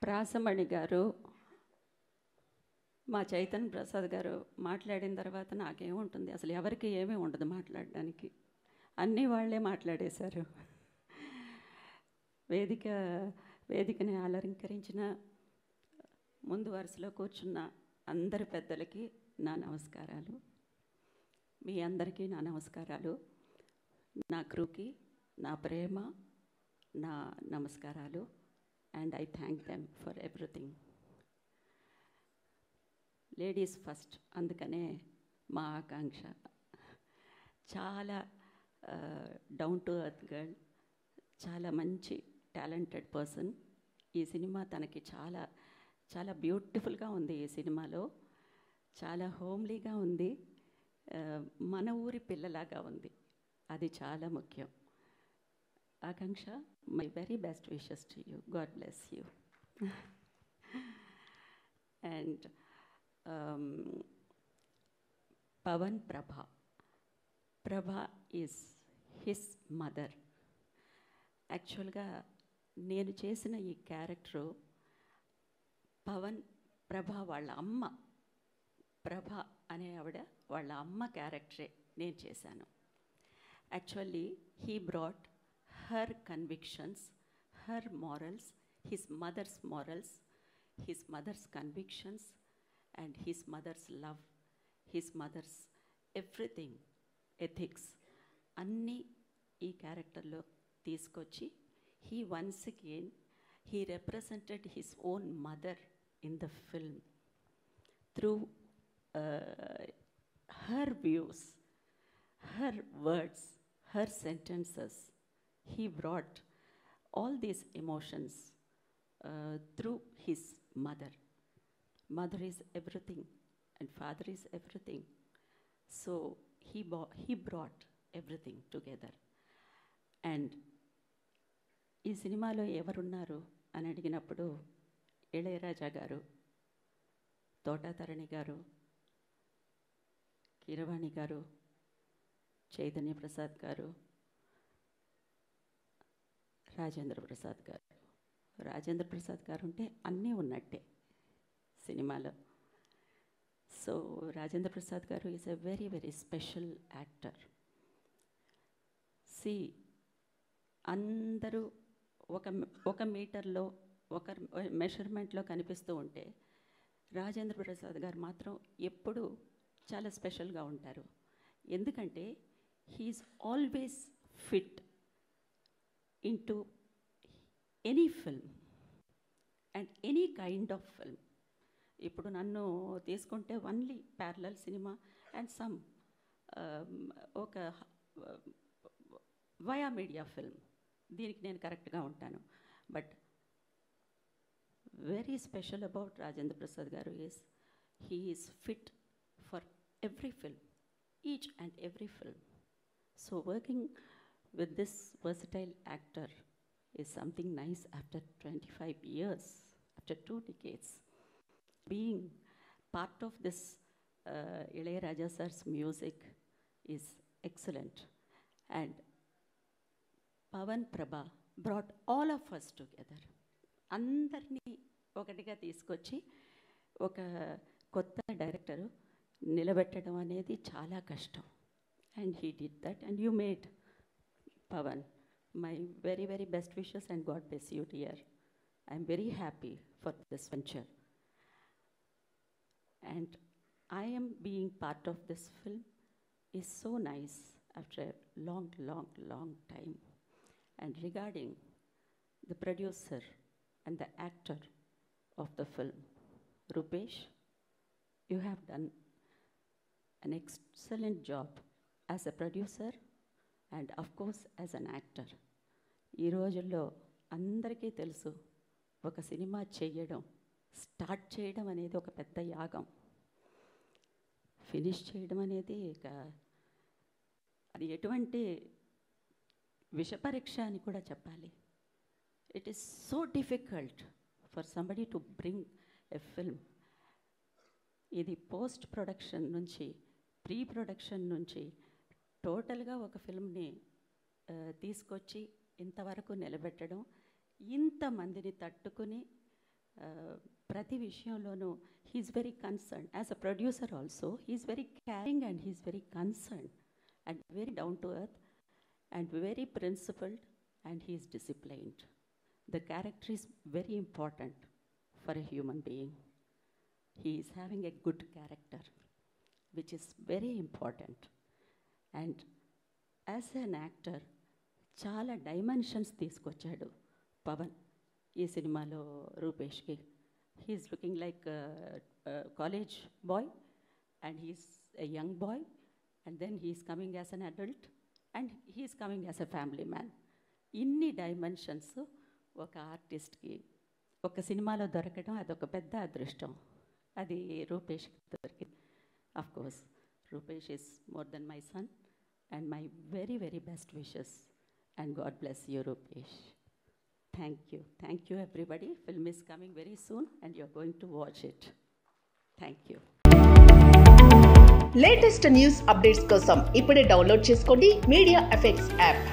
ప్రాసమణి గారు, మా చైతన్య ప్రసాద్ గారు మాట్లాడిన తర్వాత నాకేముంటుంది, అసలు ఎవరికి ఏమీ ఉండదు మాట్లాడడానికి. అన్నీ వాళ్ళే మాట్లాడేశారు. వేదికని అలంకరించిన ముందు వరుసలో కూర్చున్న అందరి పెద్దలకి నా నమస్కారాలు. మీ అందరికీ నా నమస్కారాలు. నా క్రూకి నా ప్రేమ, నా నమస్కారాలు. And I thank them for everything. Ladies first, అందుకనే మా ఆకాంక్ష. చాలా డౌన్ టు ఎర్త్ గర్ల్, చాలా మంచి టాలెంటెడ్ పర్సన్. ఈ సినిమా తనకి చాలా చాలా బ్యూటిఫుల్గా ఉంది. ఈ సినిమాలో చాలా హోమ్లీగా ఉంది, మన ఊరి పిల్లలాగా ఉంది. అది చాలా ముఖ్యం. Akanksha, my very best wishes to you. God bless you. And Pavan Prabha is his mother. యాక్చువల్గా నేను చేసిన ఈ క్యారెక్టరు ప్రభా వాళ్ళ అమ్మ, ప్రభ అనే ఆవిడ వాళ్ళ అమ్మ క్యారెక్టరే నేను చేశాను. Actually he brought her convictions, her morals, his mothers convictions and his mothers love, his mothers everything, ethics అన్నీ ఈ క్యారెక్టర్లో తీసుకొచ్చి once again he represented his own mother in the film through her views, her words, her sentences. He brought all these emotions through his mother. Mother is everything and father is everything. So he brought everything together. And ఈ సినిమాలో ఎవరున్నారు అని అడిగినప్పుడు ఇళయరాజా గారు, తోటాతరణి గారు, కీరవాణి గారు, చైతన్య ప్రసాద్ గారు, రాజేంద్ర ప్రసాద్ గారు. రాజేంద్ర ప్రసాద్ గారు ఉంటే అన్నీ ఉన్నట్టే సినిమాలో. So Rajendra Prasad garu is a very very special actor. అందరూ ఒక మీటర్లో, ఒక మెషర్మెంట్లో కనిపిస్తూ ఉంటే రాజేంద్ర ప్రసాద్ గారు మాత్రం ఎప్పుడూ చాలా స్పెషల్గా ఉంటారు. ఎందుకంటే he's always fit into any film and any kind of film. ఇప్పుడు నన్ను తీసుకుంటే only parallel cinema and some ఒక వయా మీడియా ఫిల్మ్, దీనికి నేను కరెక్ట్గా ఉంటాను. But very special about Rajendra Prasad garu is he is fit for every film, each and every film. So working with this versatile actor is something nice after 25 years, after 2 decades. Being part of this Ilayaraja sir's music is excellent. And Pavan Prabha brought all of us together. అందరినీ ఒకటిగా తీసుకొచ్చి ఒక కొత్త director నిలబెట్టడం అనేది చాలా కష్టం. And he did that and you made. Pavan, my very very best wishes and God bless you dear. I'm very happy for this venture. And I am being part of this film is so nice after a long time. And regarding the producer and the actor of the film, Rupesh, you have done an excellent job as a producer and of course as an actor. ఈ రోజుల్లో అందరికీ తెలుసు, ఒక cinema start చేయడం అనేది ఒక పెద్ద యాగం. ఫినిష్ చేయడం అనేది అది ఎటువంటి విషపరీక్ష అని కూడా చెప్పాలి. It is so difficult for somebody to bring a film. ఇది పోస్ట్ ప్రొడక్షన్ నుంచి, ప్రీ ప్రొడక్షన్ నుంచి టోటల్గా ఒక ఫిల్మ్ని తీసుకొచ్చి ఇంతవరకు నిలబెట్టడం, ఇంతమందిని తట్టుకుని ప్రతి విషయంలోనూ he's very concern. As a producer also he's very caring and he's very concern and very down to earth and very principled, and he is disciplined. The character is very important for a human being. He is having a good character, which is very important. And as an actor, చాలా dimensions తీసుకొచ్చాడు పవన్ ఈ సినిమాలో రూపేష్కి. He's looking like college boy and he's a young boy, and then he's coming as an adult and he's coming as a family man. ఇన్ని dimensions ఒక ఆర్టిస్ట్కి ఒక సినిమాలో దొరకడం అదొక పెద్ద అదృష్టం. అది రూపేష్కి దొరికింది. Of course Rupesh is more than my son and my very very best wishes and God bless you Rupesh. Thank you everybody. Film is coming very soon and you're going to watch it. Thank you. Latest news updates కోసం ఇప్పుడే download చేసుకోండి media effects app.